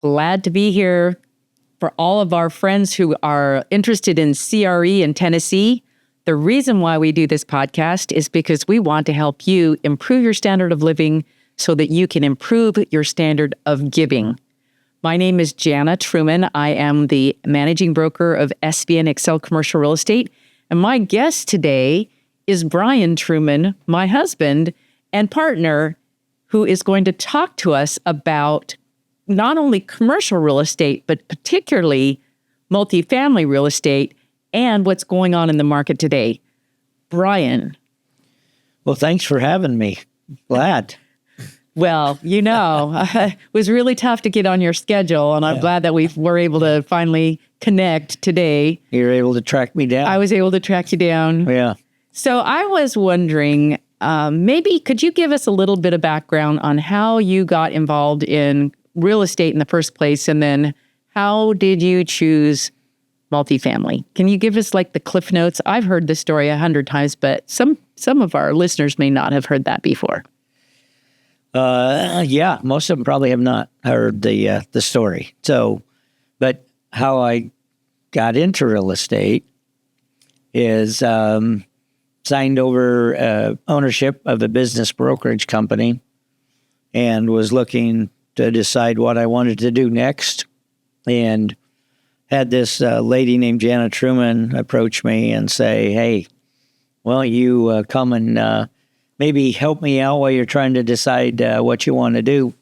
Glad to be here. For all of our friends who are interested in CRE in Tennessee, the reason why we do this podcast is because we want to help you improve your standard of living so that you can improve your standard of giving. My name is Jana Truman. I am the managing broker of SB and Accel Commercial Real Estate. And my guest today is Brian Truman, my husband and partner, who is going to talk to us about not only commercial real estate, but particularly multifamily real estate and what's going on in the market today. Brian. Well, thanks for having me. Glad. Well, it was really tough to get on your schedule, and I'm glad that we were able to finally connect today. You were able to track me down. I was able to track you down. Yeah. So I was wondering, maybe could you give us a little bit of background on how you got involved in real estate in the first place, and then how did you choose multifamily? Can you give us like the Cliff Notes? I've heard this story 100 times, but some of our listeners may not have heard that before. Most of them probably have not heard the story. So, but how I got into real estate is signed over ownership of a business brokerage company and was looking to decide what I wanted to do next, and had this lady named Jana Truman approach me and say, "Hey, why don't you come and maybe help me out while you're trying to decide what you want to do?"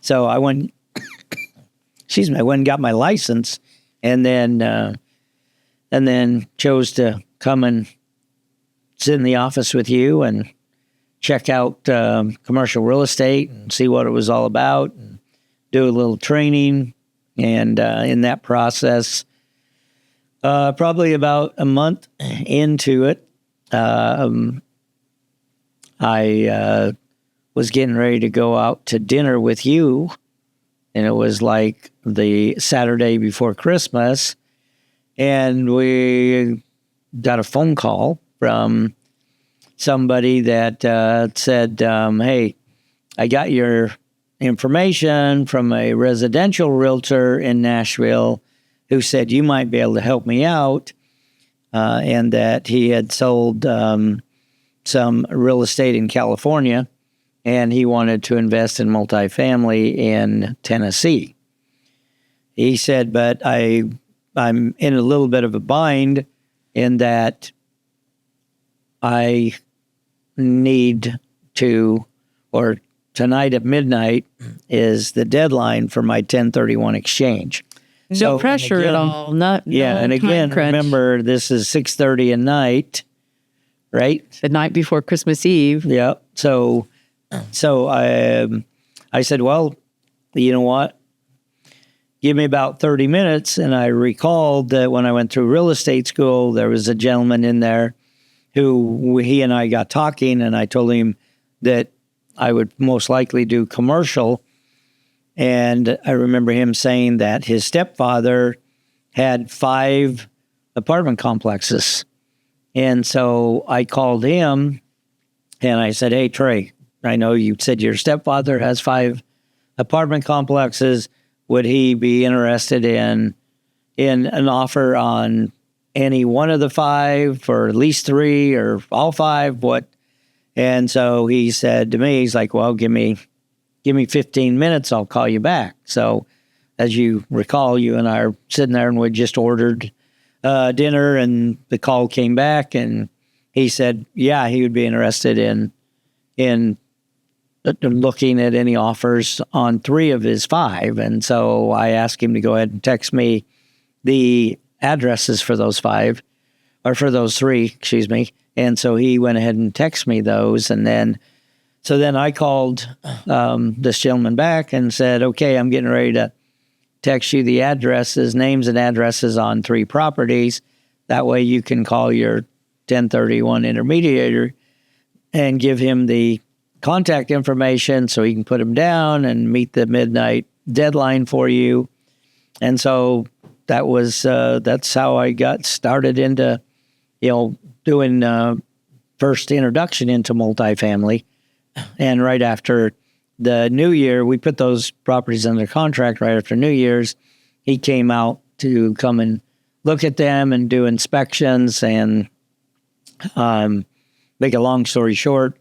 So I went, I went and got my license, and then chose to come and sit in the office with you and check out commercial real estate and see what it was all about, and do a little training. And in that process, probably about a month into it, I was getting ready to go out to dinner with you, and it was like the Saturday before Christmas, and we got a phone call from somebody that said, "Hey, I got your information from a residential realtor in Nashville who said you might be able to help me out," and that he had sold some real estate in California, and he wanted to invest in multifamily in Tennessee. He said, "But I'm in a little bit of a bind in that I need to, or tonight at midnight is the deadline for my 1031 exchange." No pressure at all. And again, remember, this is 6:30 at night, right? The night before Christmas Eve. Yeah. So I said, "Well, you know what? Give me about 30 minutes." And I recalled that when I went through real estate school, there was a gentleman in there who he and I got talking, and I told him that I would most likely do commercial. And I remember him saying that his stepfather had 5 apartment complexes. And so I called him and I said, "Hey, Trey, I know you said your stepfather has 5 apartment complexes. Would he be interested in an offer on any one of the 5, or at least 3, or all 5? What?" And so he said to me, he's like, "Well, give me 15 minutes. I'll call you back." So as you recall, you and I are sitting there, and we just ordered dinner, and the call came back, and he said, yeah, he would be interested in looking at any offers on 3 of his 5. And so I asked him to go ahead and text me the addresses for those 5, or for those 3, excuse me. And so he went ahead and texted me those. And then I called this gentleman back and said, "Okay, I'm getting ready to text you the names and addresses on 3 properties. That way you can call your 1031 intermediator and give him the contact information so he can put them down and meet the midnight deadline for you." And so that's how I got started into, doing first introduction into multifamily. And right after the New Year, we put those properties under contract right after New Year's. He came out to come and look at them and do inspections. And make a long story short,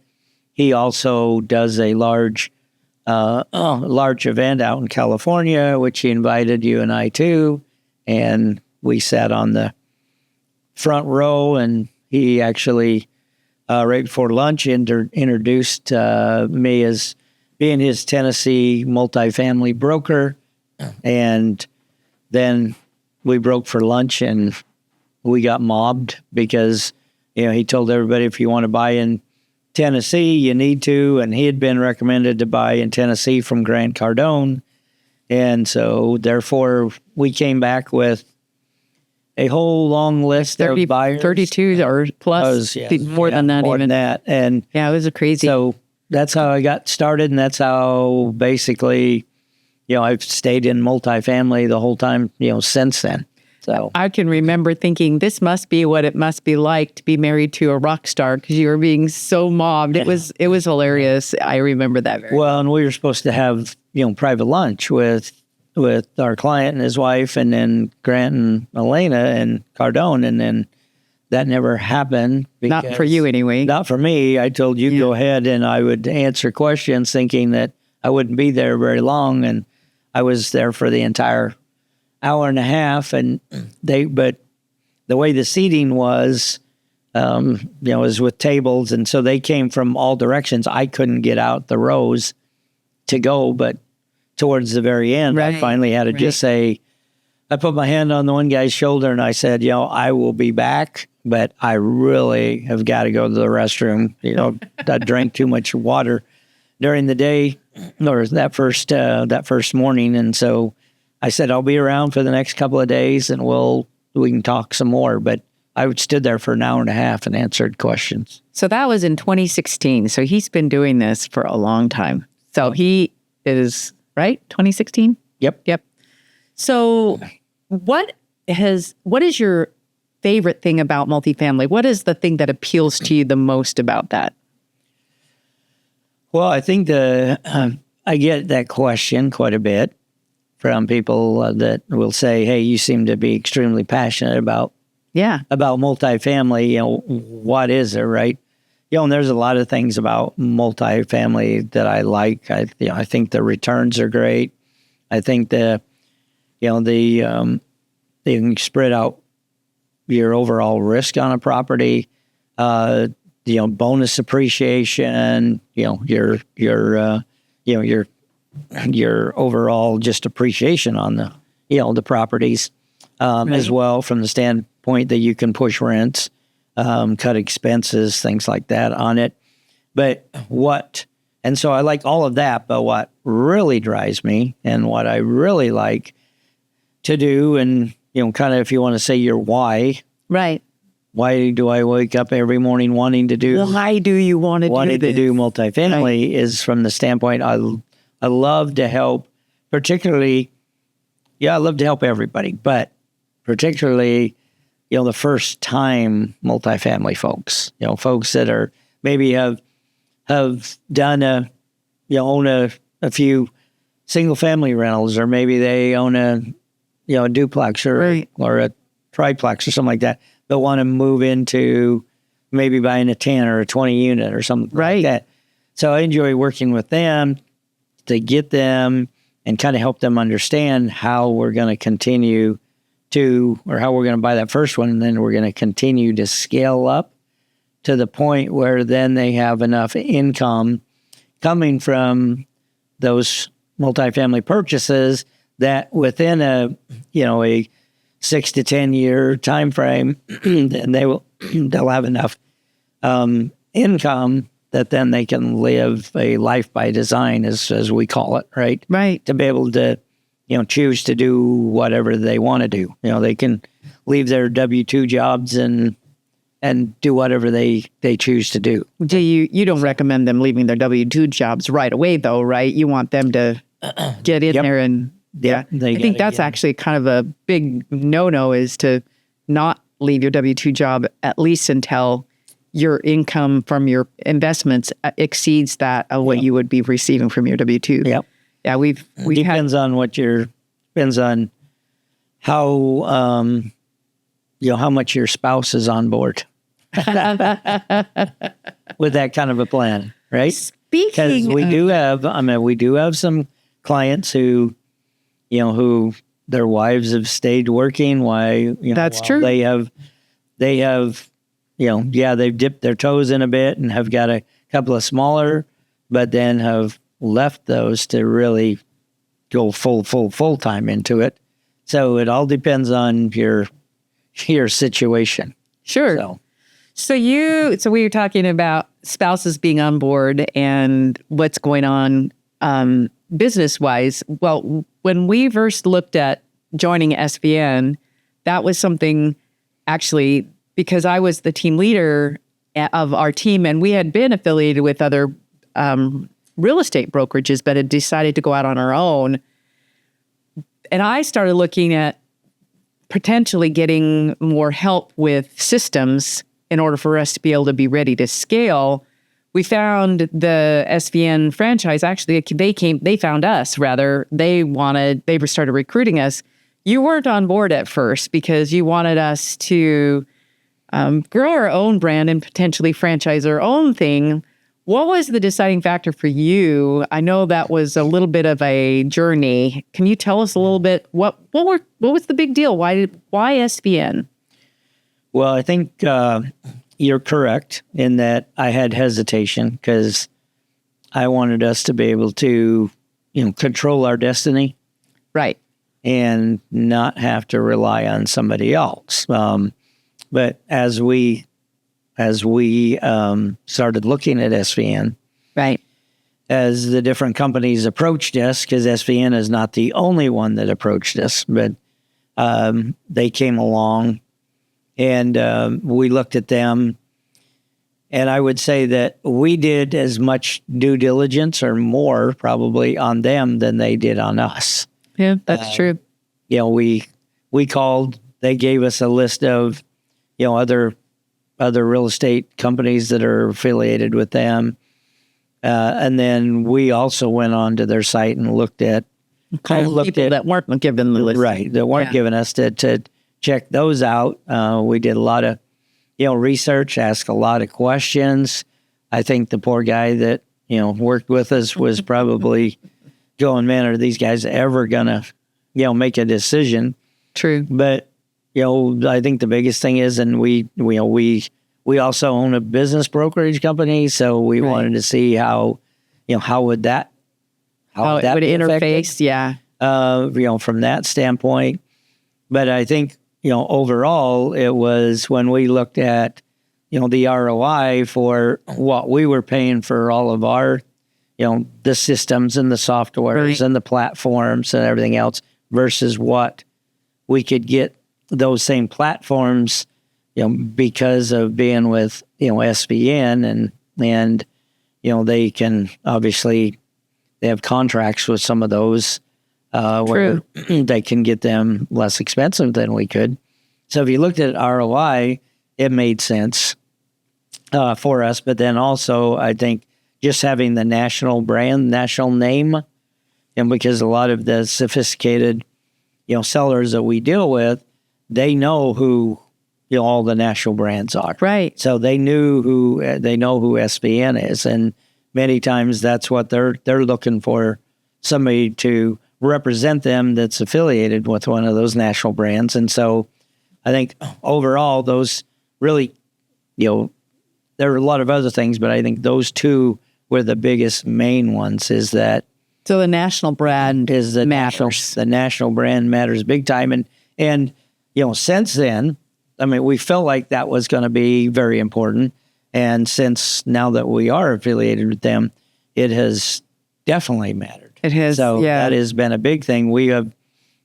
he also does a large event out in California, which he invited you and I to. And we sat on the front row, and he actually, right before lunch, introduced me as being his Tennessee multifamily broker. And then we broke for lunch, and we got mobbed because, he told everybody, if you want to buy in Tennessee, you need to. And he had been recommended to buy in Tennessee from Grant Cardone. And so, therefore, we came back with a whole long list of buyers. 32 or plus, more than that. More than that. And yeah, it was a crazy. So that's how I got started. And that's how basically, I've stayed in multifamily the whole time, since then. So I can remember thinking, this must be what it must be like to be married to a rock star, because you were being so mobbed. It was hilarious. I remember that very well. And we were supposed to have, private lunch with our client and his wife, and then Grant and Elena and Cardone. And then that never happened. Not for you anyway. Not for me. I told you go ahead, and I would answer questions thinking that I wouldn't be there very long. And I was there for the entire hour and a half. And but the way the seating was, was with tables. And so they came from all directions. I couldn't get out the rows to go, but towards the very end, I finally had to just say, I put my hand on the one guy's shoulder and I said, I will be back, but I really have got to go to the restroom. I drank too much water during the day, or that first morning. And so I said, I'll be around for the next couple of days and we can talk some more. But I stood there for an hour and a half and answered questions. So that was in 2016. So he's been doing this for a long time. So he is, right? 2016? Yep. So what is your favorite thing about multifamily? What is the thing that appeals to you the most about that? Well, I think I get that question quite a bit from people that will say, hey, you seem to be extremely passionate about multifamily. What is it, right? And there's a lot of things about multifamily that I like. I think the returns are great. I think you can spread out your overall risk on a property. Bonus appreciation. Your overall just appreciation on the properties as well, from the standpoint that you can push rents. Cut expenses, things like that on it. And so I like all of that, but what really drives me and what I really like to do, and, kind of, if you want to say your why. Right. Why do I wake up every morning wanting to do? Why do you want to do this? Wanting to do multifamily is from the standpoint I love to help, particularly, I love to help everybody, but particularly, the first time multifamily folks, folks that are maybe have done own a few single family rentals, or maybe they own a duplex or a triplex or something like that. They'll want to move into maybe buying a 10 or a 20 unit or something like that. So I enjoy working with them to get them and kind of help them understand how we're going to continue or how we're going to buy that first one, and then we're going to continue to scale up to the point where then they have enough income coming from those multifamily purchases that within a 6 to 10 year time frame, then they'll have enough income that then they can live a life by design, as we call it, right? Right. To be able to choose to do whatever they want to do. They can leave their W-2 jobs and do whatever they choose to do. You don't recommend them leaving their W-2 jobs right away, though, right? You want them to get in there and I think that's actually kind of a big no-no, is to not leave your W-2 job at least until your income from your investments exceeds that of what you would be receiving from your W-2. Yep. Yeah, we depends on how how much your spouse is on board with that kind of a plan, right? Because we do have some clients who their wives have stayed working. That's true. They have they've dipped their toes in a bit and have got a couple of smaller, but then have left those to really go full time into it. So it all depends on your situation. Sure. So we were talking about spouses being on board and what's going on business wise. Well, when we first looked at joining SVN, that was something actually because I was the team leader of our team, and we had been affiliated with other real estate brokerages, but had decided to go out on our own. And I started looking at potentially getting more help with systems in order for us to be able to be ready to scale. We found the SVN franchise, actually, they found us, rather. They started recruiting us. You weren't on board at first because you wanted us to grow our own brand and potentially franchise our own thing. What was the deciding factor for you? I know that was a little bit of a journey. Can you tell us a little bit what was the big deal? Why SVN? Well, I think you're correct in that I had hesitation because I wanted us to be able to, control our destiny, right, and not have to rely on somebody else. But as we started looking at SVN, right, as the different companies approached us, because SVN is not the only one that approached us, but they came along and we looked at them. And I would say that we did as much due diligence or more probably on them than they did on us. Yeah, that's true. We called, they gave us a list of, other real estate companies that are affiliated with them. And then we also went on to their site and looked at people that weren't given the list. Right, that weren't giving us to check those out. We did a lot of, research, asked a lot of questions. I think the poor guy that, worked with us was probably going, man, are these guys ever going to, make a decision? True. But, I think the biggest thing is, and we also own a business brokerage company, so we wanted to see how would that would interface, from that standpoint. But I think, overall, it was when we looked at, the ROI for what we were paying for all of our, the systems and the softwares and the platforms and everything else versus what we could get those same platforms, because of being with, SVN and, they can obviously, they have contracts with some of those where they can get them less expensive than we could. So if you looked at ROI, it made sense for us. But then also, I think just having the national brand, national name, and because a lot of the sophisticated, sellers that we deal with, they know who all the national brands are. Right. So they know who SVN is, and many times that's what they're looking for, somebody to represent them that's affiliated with one of those national brands. And so I think overall those really, there are a lot of other things, but I think those two were the biggest main ones. Is that so the national brand is the matters. The national brand matters big time, and since then, I mean, we felt like that was going to be very important, and since now that we are affiliated with them, it has definitely mattered. It has, so that has been a big thing. We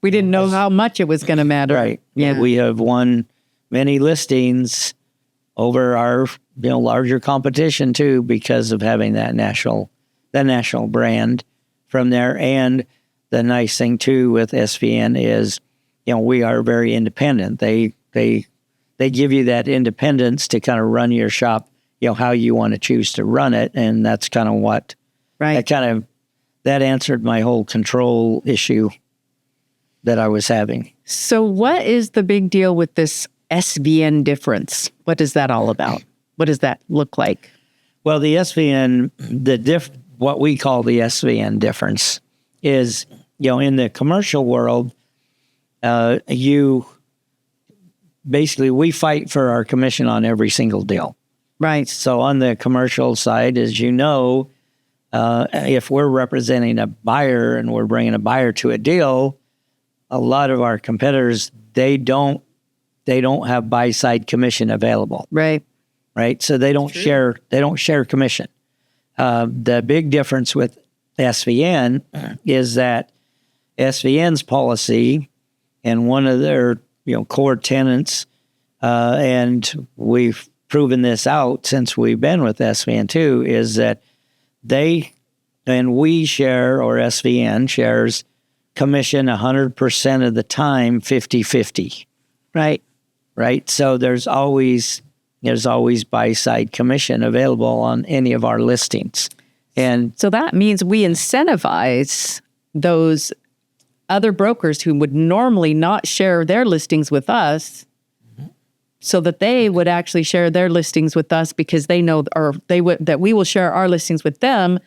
didn't know how much it was going to matter, right? Yeah, we have won many listings over our larger competition too, because of having that national brand from there. And the nice thing too with SVN is, we are very independent. They give you that independence to kind of run your shop how you want to choose to run it. And that's kind of what, Right. that answered my whole control issue that I was having. So what is the big deal with this SVN difference? What is that all about? What does that look like? Well, the SVN, what we call the SVN difference is, in the commercial world, we fight for our commission on every single deal. Right. So on the commercial side, as you know, if we're representing a buyer and we're bringing a buyer to a deal, a lot of our competitors, they don't have buy side commission available. Right. Right. So they don't share commission. The big difference with SVN is that SVN's policy and one of their core tenets, and we've proven this out since we've been with SVN too, is that we share, or SVN shares commission 100% of the time, 50-50. Right. Right. So there's always buy side commission available on any of our listings. And so that means we incentivize those other brokers who would normally not share their listings with us, so that they would actually share their listings with us, because they know, that we will share our listings with them,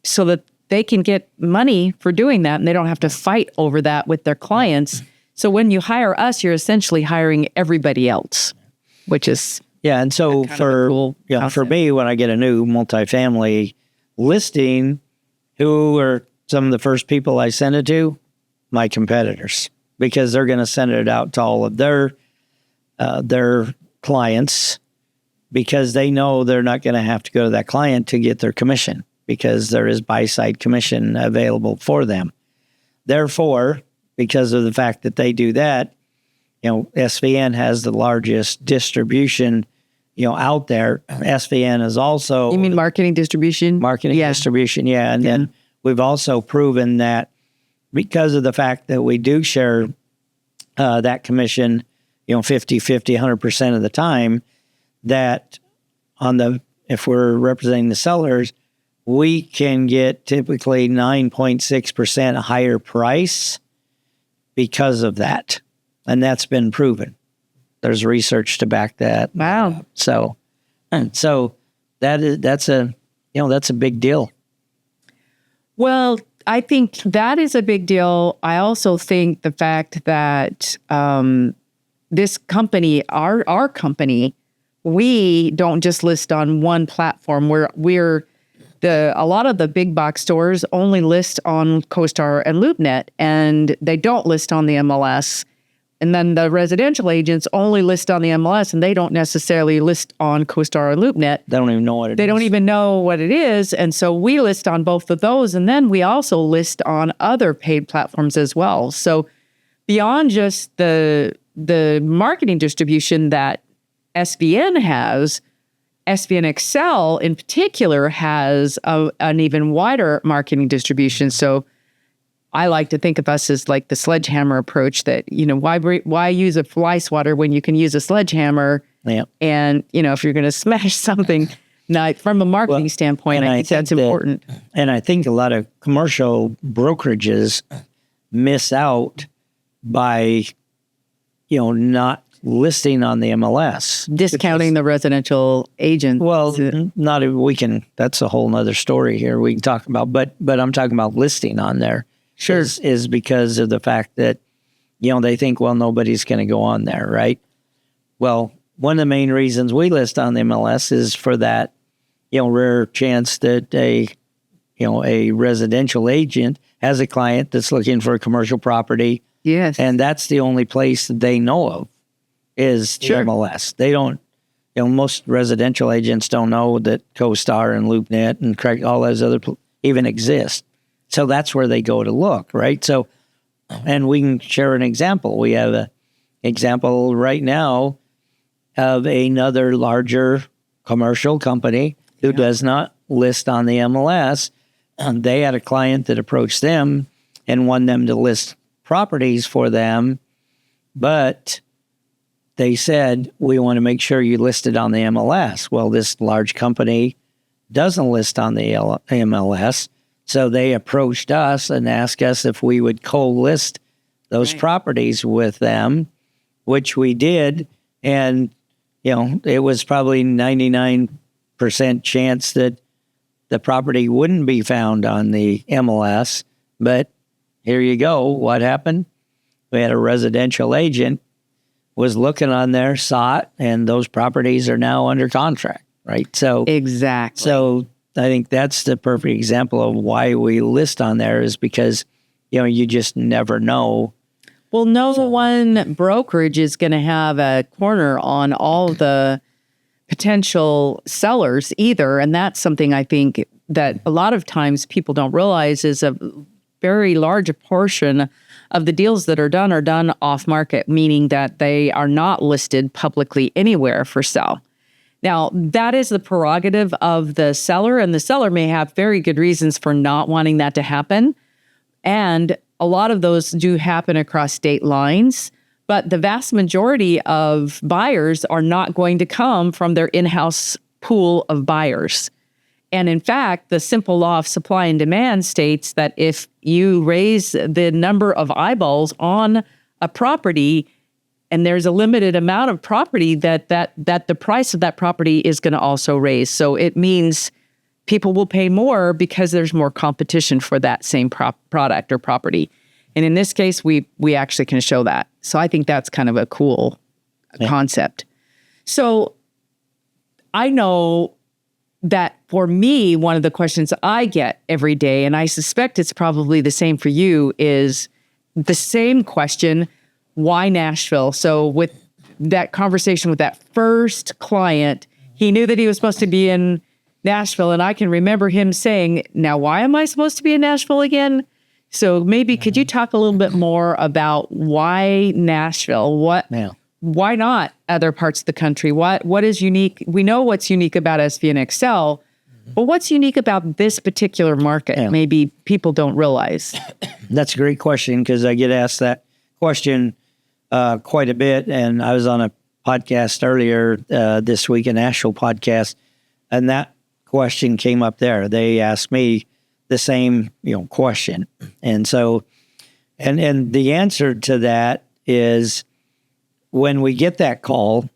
so that they can get money for doing that, and they don't have to fight over that with their clients. So when you hire us, you're essentially hiring everybody else, which is and so for cool for me, when I get a new multifamily listing, who are some of the first people I send it to? My competitors, because they're going to send it out to all of their clients, because they know they're not going to have to go to that client to get their commission, because there is buy-side commission available for them. Therefore, because of the fact that they do that, SVN has the largest distribution, out there. SVN is also... You mean marketing distribution? Marketing distribution, yeah. And then we've also proven that because of the fact that we do share that commission, 50-50, 100% of the time, that if we're representing the sellers, we can get typically 9.6% higher price because of that. And that's been proven. There's research to back that. Wow. So that's a big deal. Well, I think that is a big deal. I also think the fact that this company, our company, we don't just list on one platform. A lot of the big box stores only list on CoStar and LoopNet, and they don't list on the MLS. And then the residential agents only list on the MLS, and they don't necessarily list on CoStar or LoopNet. They don't even know what it is. They don't even know what it is. And so we list on both of those. And then we also list on other paid platforms as well. So beyond just the marketing distribution that SVN has, SVN Accel in particular has an even wider marketing distribution. So I like to think of us as like the sledgehammer approach, that, why use a fly swatter when you can use a sledgehammer? Yeah. And, if you're going to smash something, from a marketing standpoint, I think that's important. And I think a lot of commercial brokerages miss out by, not listing on the MLS. Discounting the residential agent. Well, that's a whole nother story here we can talk about, but I'm talking about listing on there. Sure. Is because of the fact that, they think, well, nobody's going to go on there, right? Well, one of the main reasons we list on the MLS is for that, rare chance that a residential agent has a client that's looking for a commercial property. Yes. And that's the only place that they know of is the MLS. They don't, most residential agents don't know that CoStar and LoopNet and Craig, all those other even exist. So that's where they go to look, right? So, and we can share an example. We have an example right now of another larger commercial company who does not list on the MLS. They had a client that approached them and wanted them to list properties for them, but they said, we want to make sure you list it on the MLS. Well, this large company doesn't list on the MLS. So they approached us and asked us if we would co-list those properties with them, which we did. And, it was probably 99% chance that the property wouldn't be found on the MLS. But here you go. What happened? We had a residential agent was looking on there, saw it, and those properties are now under contract, right? So exactly. So I think that's the perfect example of why we list on there, is because, you just never know. Well, no one brokerage is going to have a corner on all the potential sellers either. And that's something I think that a lot of times people don't realize is a very large portion of the deals that are done off market, meaning that they are not listed publicly anywhere for sale. Now, that is the prerogative of the seller, and the seller may have very good reasons for not wanting that to happen. And a lot of those do happen across state lines, but the vast majority of buyers are not going to come from their in-house pool of buyers. And in fact, the simple law of supply and demand states that if you raise the number of eyeballs on a property, and there's a limited amount of property, that the price of that property is going to also raise. So it means people will pay more because there's more competition for that same product or property. And in this case, we actually can show that. So I think that's kind of a cool concept. So I know that for me, one of the questions I get every day, and I suspect it's probably the same for you, is the same question: why Nashville? So with that conversation with that first client, he knew that he was supposed to be in Nashville. And I can remember him saying, now, why am I supposed to be in Nashville again? So maybe could you talk a little bit more about why Nashville? Why not other parts of the country? What is unique? We know what's unique about SV and Accel, but what's unique about this particular market? Yeah. Maybe people don't realize. That's a great question, because I get asked that question quite a bit. And I was on a podcast earlier this week, a Nashville podcast, and that question came up there. They asked me the same, question. And so, and the answer to that is, when we get that call,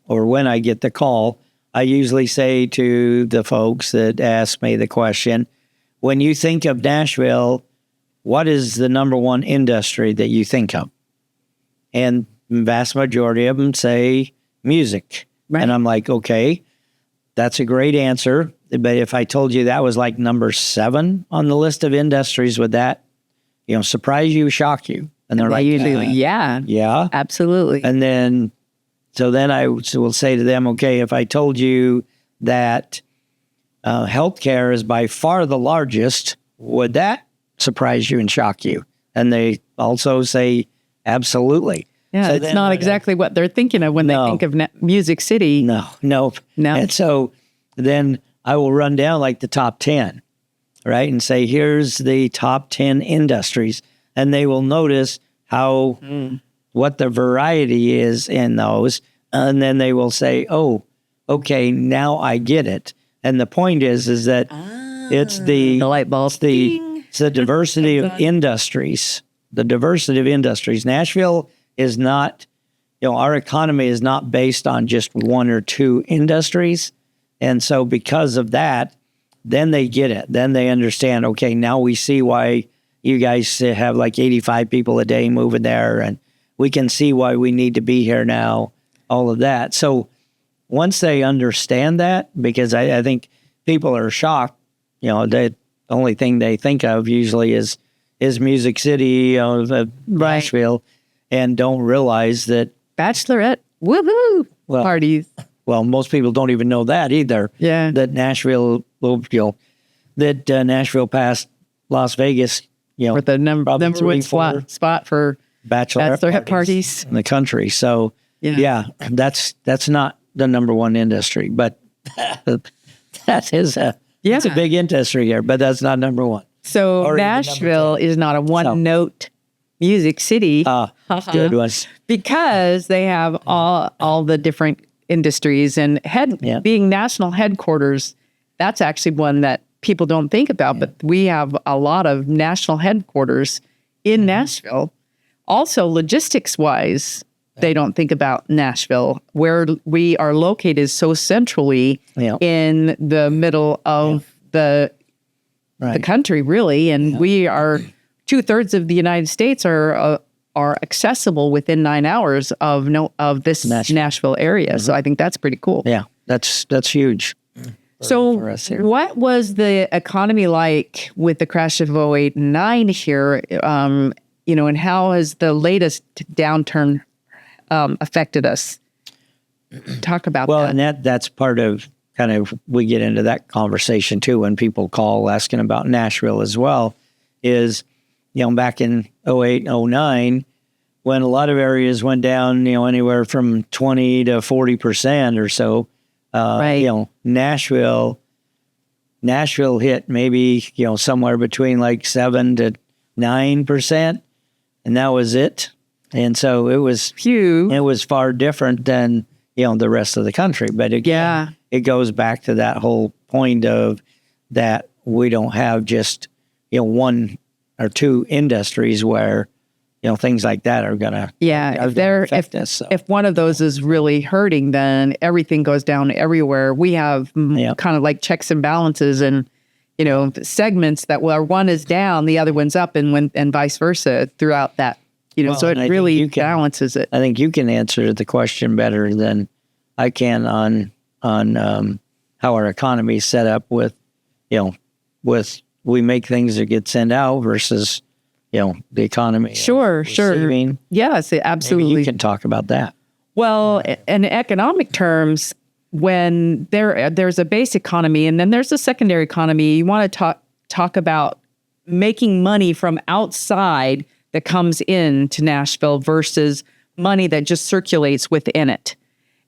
or when I get the call, I usually say to the folks that ask me the question, when you think of Nashville, what is the number one industry that you think of? And the vast majority of them say music. Right. And I'm like, okay, that's a great answer. But if I told you that was like number 7 on the list of industries, would that, surprise you, shock you? And they're like, yeah, absolutely. And then, so then I will say to them, okay, if I told you that healthcare is by far the largest, would that surprise you and shock you? And they also say, absolutely. Yeah, so it's not exactly what they're thinking of when they think of Music City. No. And so then I will run down like the top 10, right? And say, here's the top 10 industries. And they will notice how, what the variety is in those. And then they will say, oh, okay, now I get it. And the point is that it's the light bulb. It's the diversity of industries. The diversity of industries. Nashville is not, our economy is not based on just 1 or 2 industries. And so because of that, then they get it. Then they understand, okay, now we see why you guys have like 85 people a day moving there, and we can see why we need to be here now, all of that. So once they understand that, because I think people are shocked, the only thing they think of usually is Music City, Nashville, and don't realize that Bachelorette, woohoo, parties. Well, most people don't even know that either. Yeah. That Nashville, Nashville passed Las Vegas, with the number one spot for bachelorette parties in the country. So that's not the number one industry, but that is it's a big industry here, but that's not number one. So Nashville is not a one-note Music City. Good one. Because they have all the different industries and being national headquarters. That's actually one that people don't think about, but we have a lot of national headquarters in Nashville. Also, logistics-wise, they don't think about Nashville, where we are located so centrally in the middle of the country, really. And we are 2/3 of the United States are accessible within 9 hours of this Nashville area. So I think that's pretty cool. Yeah, that's huge. For us here. What was the economy like with the crash of 08 and 9 here? And how has the latest downturn affected us? Talk about that. Well, and that's part of kind of, we get into that conversation too when people call asking about Nashville as well, is, back in 08, 09, when a lot of areas went down, anywhere from 20 to 40% or so. Nashville hit maybe, somewhere between like 7 to 9%, and that was it. And so it was far different than, the rest of the country. But again, it goes back to that whole point of that we don't have just, one or two industries where, things like that are going to affect us. So. If one of those is really hurting, then everything goes down everywhere. We have kind of like checks and balances and, segments that where one is down, the other one's up, and vice versa throughout that. So it really balances it. I think you can answer the question better than I can on how our economy is set up with we make things that get sent out versus the economy. Sure. Yes, absolutely. Maybe you can talk about that. Well, in economic terms, when there's a base economy and then there's a secondary economy, you want to talk about making money from outside that comes into Nashville versus money that just circulates within it.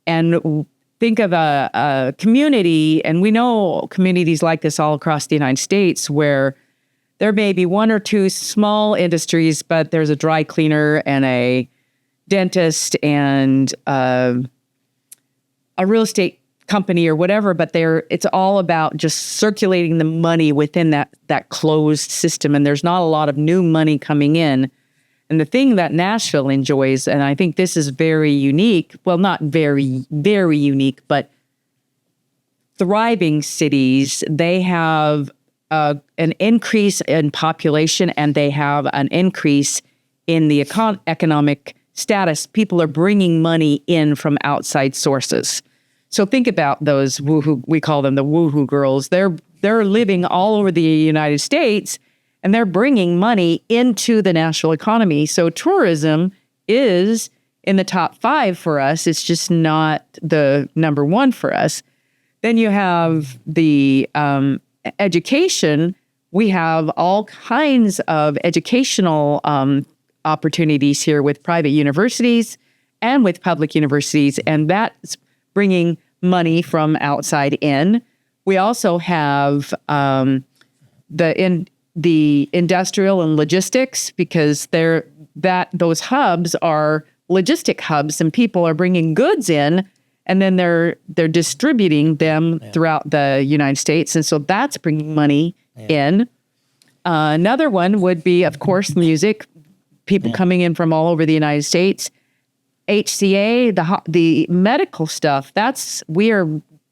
And think of a community, and we know communities like this all across the United States where there may be one or two small industries, but there's a dry cleaner and a dentist and a real estate company or whatever, but it's all about just circulating the money within that closed system. And there's not a lot of new money coming in. And the thing that Nashville enjoys, and I think this is very unique, well, not very, very unique, but thriving cities, they have an increase in population and they have an increase in the economic status. People are bringing money in from outside sources. So think about those woohoo, we call them the woohoo girls. They're living all over the United States and they're bringing money into the national economy. So tourism is in the top 5 for us. It's just not the number 1 for us. Then you have the education. We have all kinds of educational opportunities here with private universities and with public universities, and that's bringing money from outside in. We also have the industrial and logistics, because those hubs are logistic hubs, and people are bringing goods in, and then they're distributing them throughout the United States, and so that's bringing money in. Another one would be, of course, music. People coming in from all over the United States. HCA, the medical stuff. We are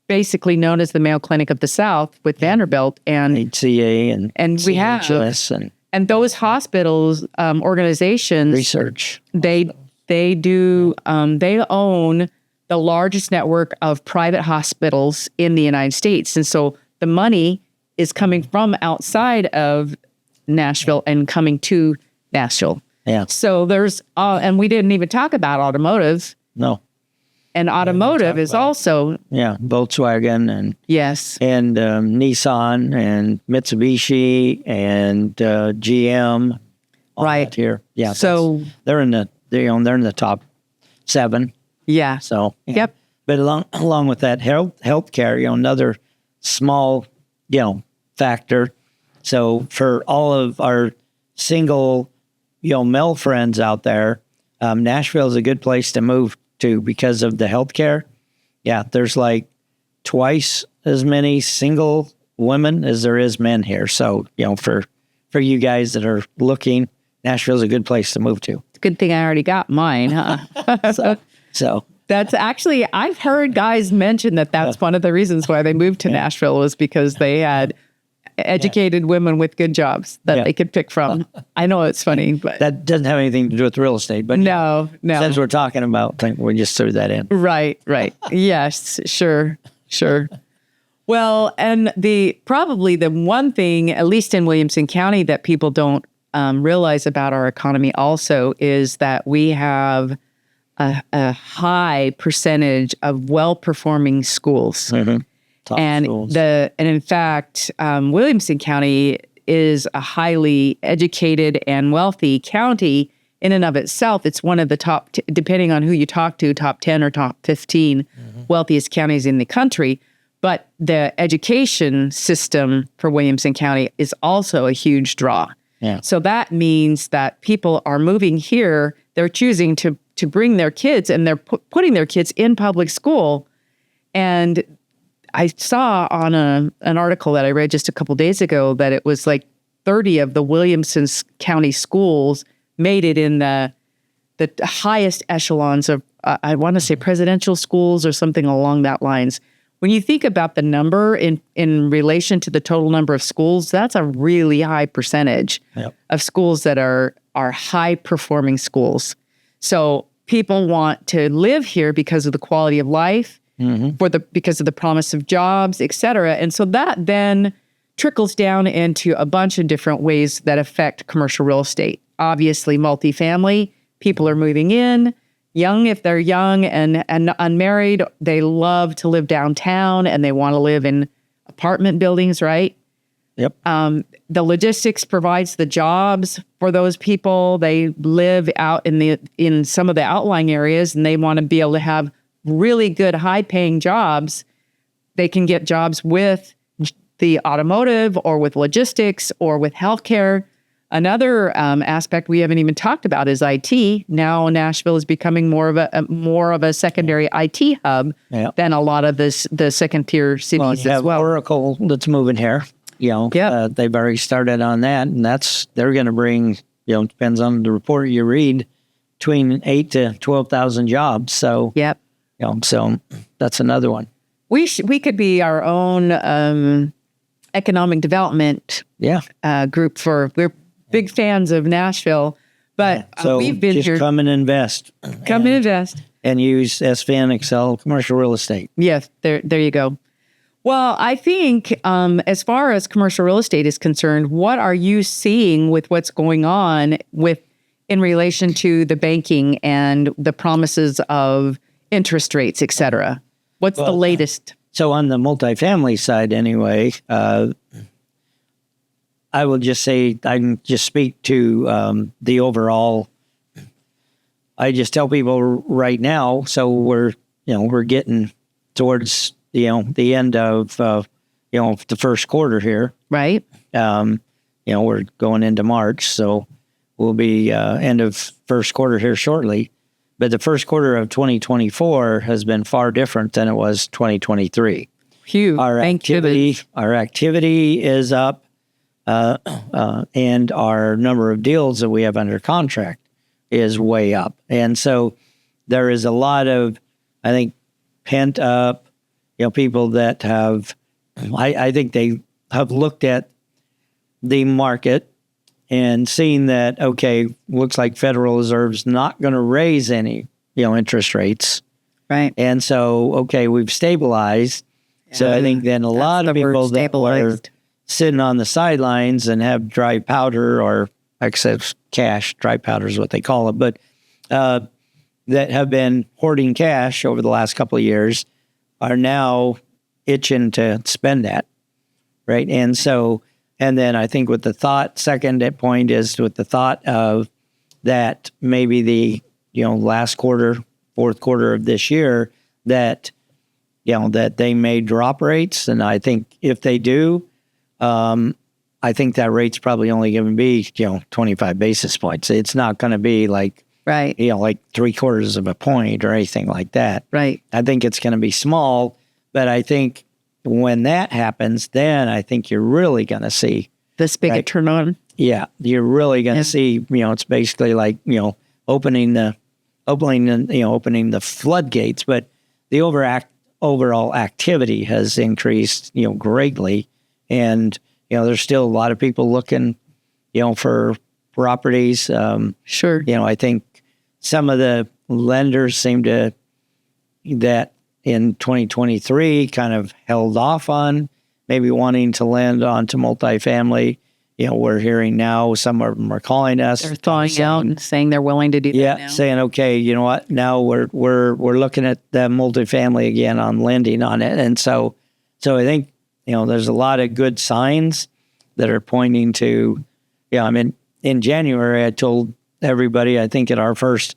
basically known as the Mayo Clinic of the South with Vanderbilt and HCA and we have CHS and those hospitals organizations research. They own the largest network of private hospitals in the United States, and so the money is coming from outside of Nashville and coming to Nashville. Yeah. So there's, and we didn't even talk about automotive. No. And automotive is also. Yeah, Volkswagen and. Yes. And Nissan and Mitsubishi and GM. Right. Here. Yeah. So. They're in the top 7. Yeah. So. Yeah. Yep. But along with that, healthcare, another small, factor. So for all of our single, male friends out there, Nashville is a good place to move to because of the healthcare. Yeah, there's like twice as many single women as there is men here. So, for you guys that are looking, Nashville's a good place to move to. It's a good thing I already got mine, huh? So that's actually, I've heard guys mention that's one of the reasons why they moved to Nashville, was because they had educated women with good jobs that they could pick from. I know it's funny, but that doesn't have anything to do with real estate. But no. Since we're talking about things, we just threw that in. Right. Yes, sure. Well, and probably the one thing, at least in Williamson County, that people don't realize about our economy also is that we have a high percentage of well-performing schools. Mm-hmm. Top schools. And in fact, Williamson County is a highly educated and wealthy county in and of itself. It's one of the top, depending on who you talk to, top 10 or top 15 wealthiest counties in the country. But the education system for Williamson County is also a huge draw. Yeah. So that means that people are moving here. They're choosing to bring their kids, and they're putting their kids in public school. And I saw on an article that I read just a couple days ago that it was like 30 of the Williamson County schools made it in the highest echelons of, I want to say presidential schools or something along that lines. When you think about the number in relation to the total number of schools, that's a really high percentage of schools that are high performing schools. So people want to live here because of the quality of life, because of the promise of jobs, et cetera. And so that then trickles down into a bunch of different ways that affect commercial real estate. Obviously, multifamily, people are moving in. Young, if they're young and unmarried, they love to live downtown and they want to live in apartment buildings, right? Yep. The logistics provides the jobs for those people. They live out in some of the outlying areas, and they want to be able to have really good, high-paying jobs. They can get jobs with the automotive or with logistics or with healthcare. Another aspect we haven't even talked about is IT. Now Nashville is becoming more of a secondary IT hub than a lot of the second-tier cities as well. Oracle that's moving here. They've already started on that, and they're going to bring, depends on the report you read, between 8,000 to 12,000 jobs. So, so that's another one. We could be our own economic development group we're big fans of Nashville, but so we've been just here. Come and invest. Come and invest. And use SVN Accel Commercial Real Estate. Yes, there you go. Well, I think as far as commercial real estate is concerned, what are you seeing with what's going on in relation to the banking and the promises of interest rates, et cetera? What's the latest? So on the multifamily side anyway, I will just say, I can just speak to the overall. I just tell people right now, so we're getting towards, the end of, the first quarter here. Right. We're going into March, so we'll be end of first quarter here shortly. But the first quarter of 2024 has been far different than it was 2023. Phew, our activity is up. And our number of deals that we have under contract is way up. And so there is a lot of, I think, pent up, people that have, I think they have looked at the market and seen that, okay, looks like Federal Reserve's not going to raise any, interest rates. Right. And so, okay, we've stabilized. So I think then a lot of people that were sitting on the sidelines and have dry powder or excess cash, dry powder is what they call it, but that have been hoarding cash over the last couple of years are now itching to spend that, right? And so, and then I think with the thought, second point is with the thought of that maybe the, last quarter, fourth quarter of this year, that, that they may drop rates. And I think if they do, I I think that rate's probably only going to be, 25 basis points. It's not going to be like, Right. like 3/4 of a point or anything like that. Right. I think it's going to be small, but I think when that happens, then I think you're really going to see The spigot turn on. Yeah, you're really going to see. It's basically like opening the floodgates, but the overall activity has increased greatly, and there's still a lot of people looking for properties. Sure. I think some of the lenders seem to that in 2023 kind of held off on maybe wanting to lend onto multifamily. We're hearing now some of them are calling us. They're thawing out and saying they're willing to do that now. Yeah, saying, okay, you know what? Now we're looking at the multifamily again on lending on it. And so I think, there's a lot of good signs that are pointing to, in January, I told everybody, I think at our first,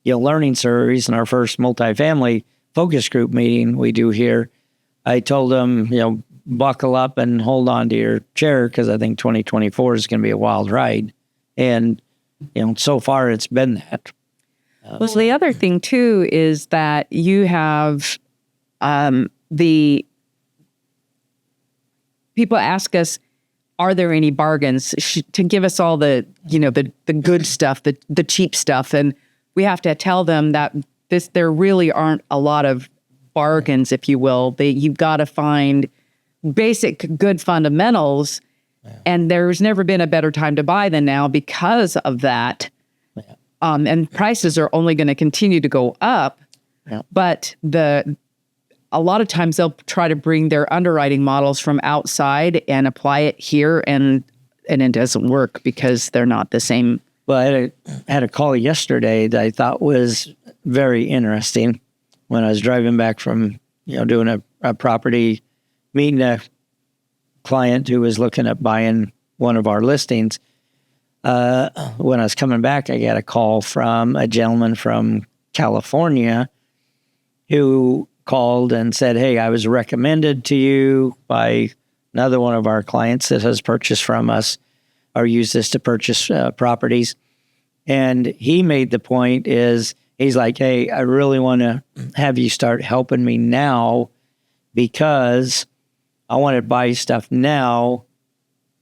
learning series and our first multifamily focus group meeting we do here, I told them, buckle up and hold on to your chair because I think 2024 is going to be a wild ride. And, so far it's been that. Well, the other thing too is that you have the people ask us, are there any bargains to give us all the, the good stuff, the cheap stuff. And we have to tell them that there really aren't a lot of bargains, if you will. You've got to find basic good fundamentals, and there's never been a better time to buy than now because of that. And prices are only going to continue to go up. But a lot of times they'll try to bring their underwriting models from outside and apply it here, and it doesn't work because they're not the same. Well, I had a call yesterday that I thought was very interesting when I was driving back from doing a property, meeting a client who was looking at buying one of our listings. When I was coming back, I got a call from a gentleman from California who called and said, hey, I was recommended to you by another one of our clients that has purchased from us or used this to purchase properties. And he made the point he's like, hey, I really want to have you start helping me now because I want to buy stuff now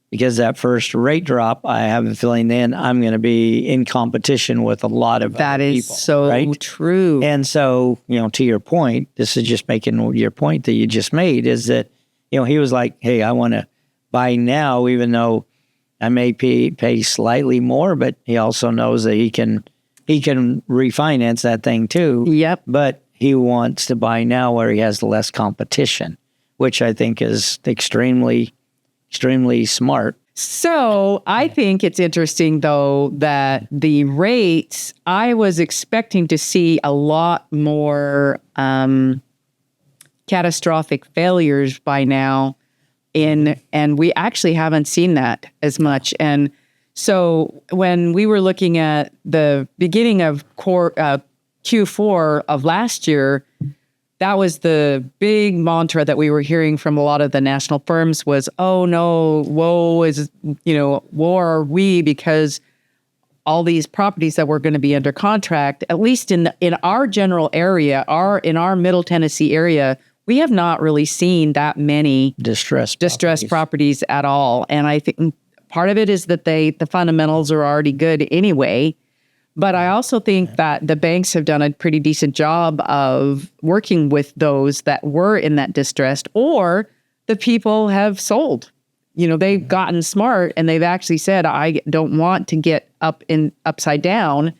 because that first rate drop, I have a feeling then I'm going to be in competition with a lot of that other is people, so right? True. And so, to your point, this is just making your point that you just made is that, he was like, hey, I want to buy now, even though I may pay slightly more, but he also knows that he can refinance that thing too. Yep. But he wants to buy now where he has less competition, which I think is extremely, extremely smart. So I think it's interesting, though, that the rates, I was expecting to see a lot more catastrophic failures by now, and we actually haven't seen that as much. And so when we were looking at the beginning of Q4 of last year, that was the big mantra that we were hearing from a lot of the national firms was, oh no, woe are we, because all these properties that were going to be under contract, at least in our general area, in our Middle Tennessee area, we have not really seen that many distressed properties at all. And I think part of it is that the fundamentals are already good anyway. But I also think that the banks have done a pretty decent job of working with those that were in that distressed, or the people have sold. They've gotten smart and they've actually said, I don't want to get upside down.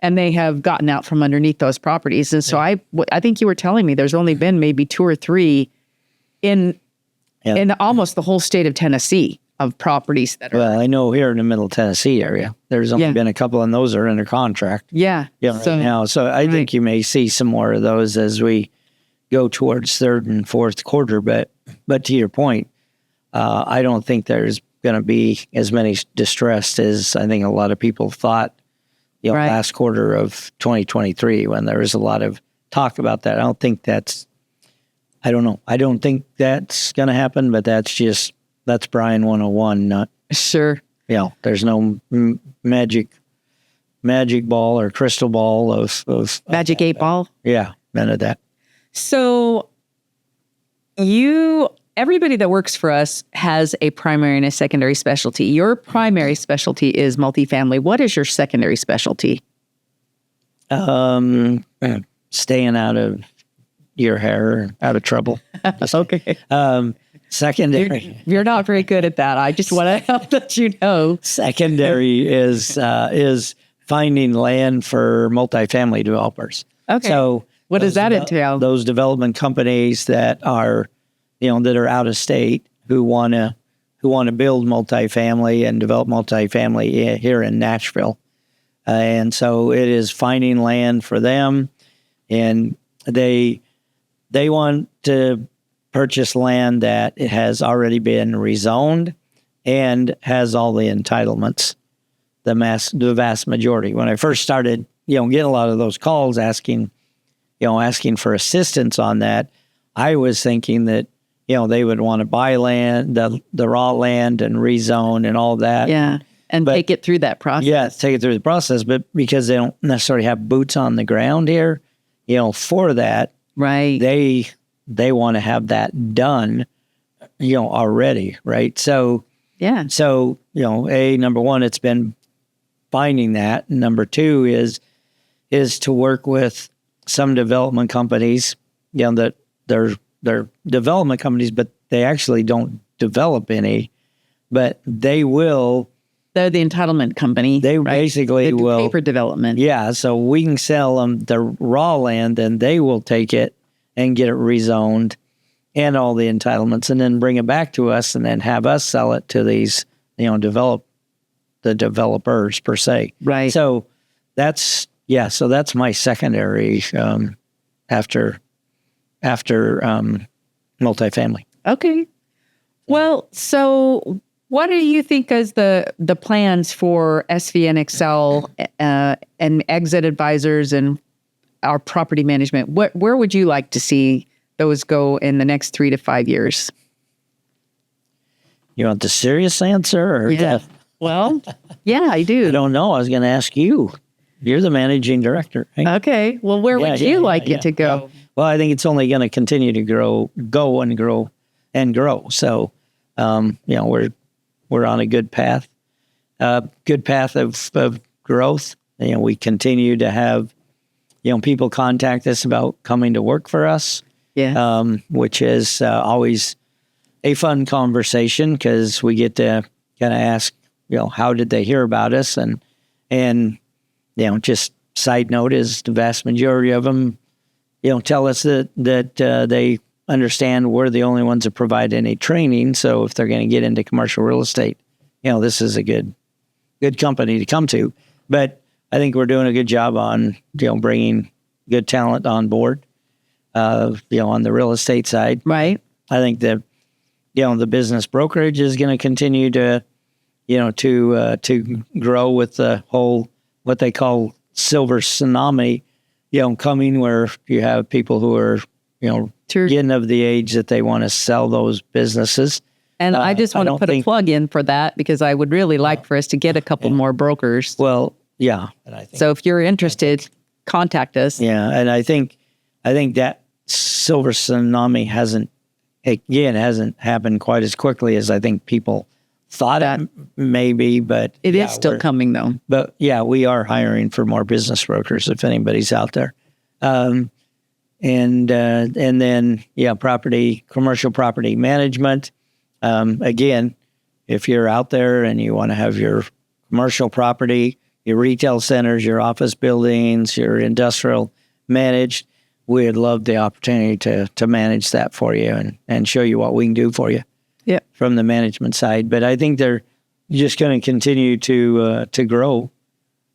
And they have gotten out from underneath those properties. And so I think you were telling me there's only been maybe 2 or 3 in almost the whole state of Tennessee of properties that are. Well, I know here in the Middle Tennessee area, there's only been a couple, and those are under contract. Yeah. Right now. So I think you may see some more of those as we go towards third and fourth quarter. But to your point, I don't think there's going to be as many distressed as I think a lot of people thought. Last quarter of 2023, when there was a lot of talk about that. I don't think that's going to happen, but that's just that's Brian 101. Not Sure. there's no magic ball or crystal ball of Magic 8 ball. Yeah, none of that. So everybody that works for us has a primary and a secondary specialty. Your primary specialty is multifamily. What is your secondary specialty? Staying out of your hair, out of trouble. Okay. Secondary. You're not very good at that. I just want to let you know. Secondary is finding land for multifamily developers. Okay. So what does that entail? Those development companies that are, that are out of state who want to build multifamily and develop multifamily here in Nashville. And so it is finding land for them, and they want to purchase land that it has already been rezoned and has all the entitlements, the vast majority. When I first started, getting a lot of those calls asking for assistance on that, I was thinking that, they would want to buy land, the raw land and rezone and all that. Yeah. And take it through that process. Yeah, take it through the process. But because they don't necessarily have boots on the ground here, for that, right? They want to have that done, already, right? So yeah. So number one, it's been finding that. Number two is to work with some development companies, that they're development companies, but they actually don't develop any, but they will. They're the entitlement company. They basically they do will paper development. Yeah, so we can sell them the raw land, and they will take it and get it rezoned and all the entitlements, and then bring it back to us, and then have us sell it to these, the developers per se. Right. So that's my secondary after multifamily. Okay. Well, so what do you think is the plans for SVN Accel and Exit Advisors and our property management? Where would you like to see those go in the next 3 to 5 years? You want the serious answer? Or yeah. Well, yeah, I do. I don't know. I was going to ask you. You're the managing director, right? Okay. Well, where would you like it to go? Well, I think it's only going to continue to grow. So, we're on a good path. Of growth. We continue to have, people contact us about coming to work for us. Yeah. Which is always a fun conversation, because we get to kind of ask, how did they hear about us? And just side note is the vast majority of them, tell us that they understand we're the only ones that provide any training. So if they're going to get into commercial real estate, this is a good company to come to. But I think we're doing a good job on, bringing good talent on board, on the real estate side. Right. I think that, the business brokerage is going to continue to, to grow with the whole, what they call silver tsunami, coming, where you have people who are, getting of the age that they want to sell those businesses. And I just want to put a plug in for that, because I would really like for us to get a couple more brokers. Well, yeah. So if you're interested, contact us. Yeah, and I think that silver tsunami hasn't happened quite as quickly as I think people thought it maybe, but it is still coming though. But yeah, we are hiring for more business brokers if anybody's out there. And then commercial property management. Again, if you're out there and you want to have your commercial property, your retail centers, your office buildings, your industrial managed, we'd love the opportunity to manage that for you and show you what we can do for you. Yeah, from the management side. But I think they're just going to continue to grow.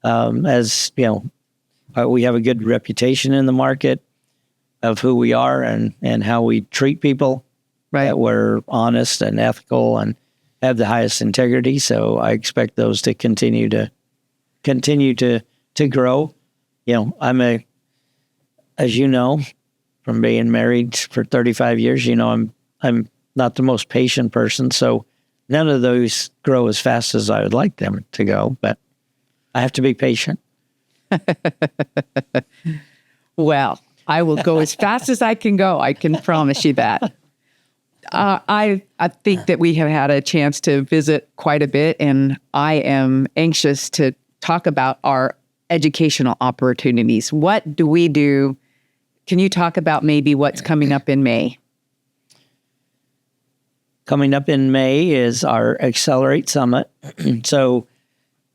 As we have a good reputation in the market of who we are and how we treat people. Right. That we're honest and ethical and have the highest integrity. So I expect those to continue to grow. As you know, from being married for 35 years, I'm not the most patient person. So none of those grow as fast as I would like them to go, but I have to be patient. Well, I will go as fast as I can go. I can promise you that. I think that we have had a chance to visit quite a bit, and I am anxious to talk about our educational opportunities. What do we do? Can you talk about maybe what's coming up in May? Coming up in May is our Accelerate Summit. So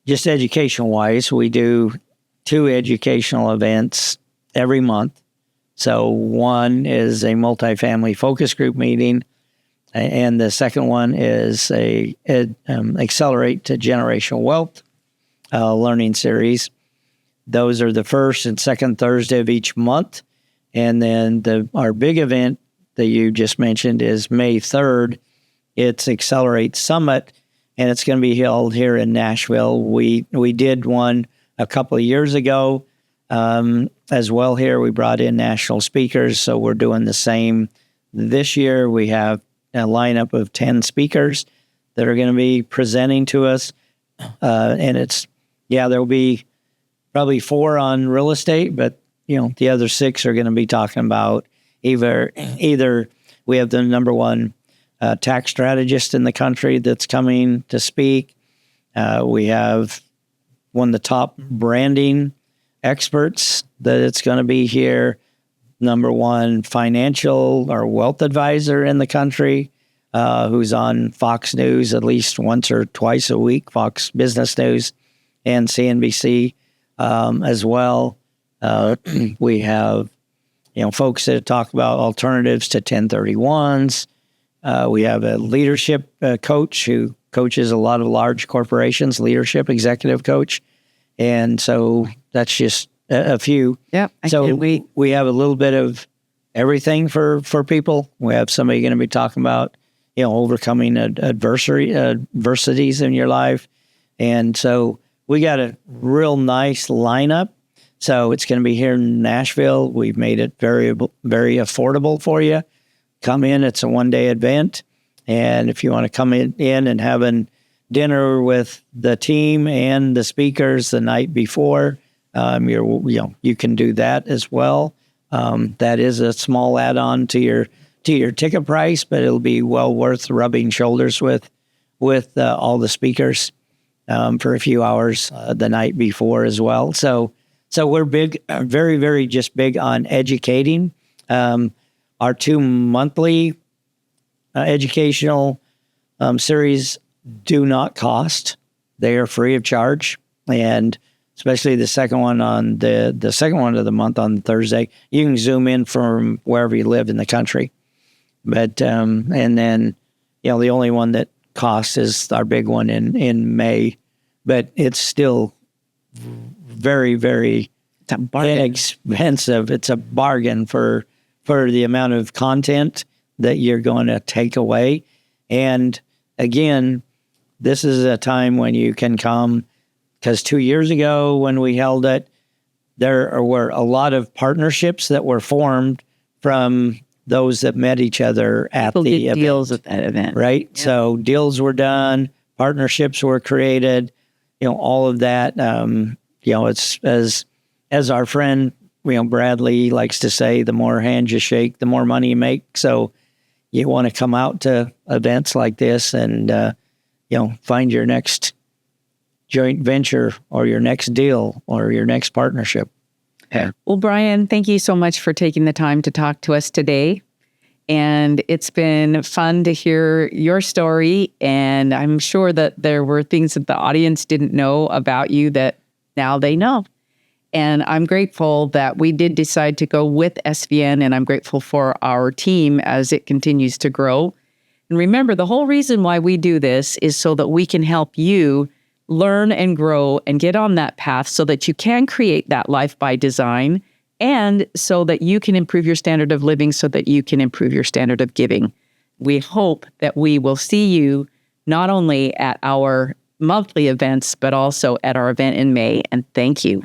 just education-wise, we do 2 educational events every month. So one is a multifamily focus group meeting, and the second one is a Accelerate to Generational Wealth learning series. Those are the first and second Thursday of each month. And then our big event that you just mentioned is May 3rd. It's Accelerate Summit, and it's going to be held here in Nashville. We did one a couple of years ago as well here. We brought in national speakers, so we're doing the same this year. We have a lineup of 10 speakers that are going to be presenting to us. And there'll be probably 4 on real estate, but the other 6 are going to be talking about either we have the number one tax strategist in the country that's coming to speak. We have one of the top branding experts that it's going to be here. Number one financial or wealth advisor in the country, who's on Fox News at least once or twice a week, Fox Business News and CNBC as well. We have, folks that talk about alternatives to 1031s. We have a leadership coach who coaches a lot of large corporations, leadership executive coach. And so that's just a few. Yeah. So we have a little bit of everything for people. We have somebody going to be talking about, overcoming adversities in your life. And so we got a real nice lineup. So it's going to be here in Nashville. We've made it very, very affordable for you. Come in. It's a one-day event. And if you want to come in and having dinner with the team and the speakers the night before, you can do that as well. That is a small add-on to your ticket price, but it'll be well worth rubbing shoulders with all the speakers for a few hours the night before as well. So we're big, very, very just big on educating. Our 2 monthly educational series do not cost. They are free of charge. And especially the second one on the second one of the month on Thursday, you can Zoom in from wherever you live in the country. But and then the only one that costs is our big one in May. But it's still very, very inexpensive. It's a bargain for the amount of content that you're going to take away. And again, this is a time when you can come, because 2 years ago when we held it, there were a lot of partnerships that were formed from those that met each other at the event. Deals at that event. Right? Yeah. So deals were done, partnerships were created, all of that. It's as our friend, Bradley likes to say, the more hands you shake, the more money you make. So you want to come out to events like this and, find your next joint venture or your next deal or your next partnership. Yeah. Well, Brian, thank you so much for taking the time to talk to us today. And it's been fun to hear your story. And I'm sure that there were things that the audience didn't know about you that now they know. And I'm grateful that we did decide to go with SVN, and I'm grateful for our team as it continues to grow. And remember, the whole reason why we do this is so that we can help you learn and grow and get on that path so that you can create that life by design, and so that you can improve your standard of living, so that you can improve your standard of giving. We hope that we will see you not only at our monthly events, but also at our event in May. And thank you.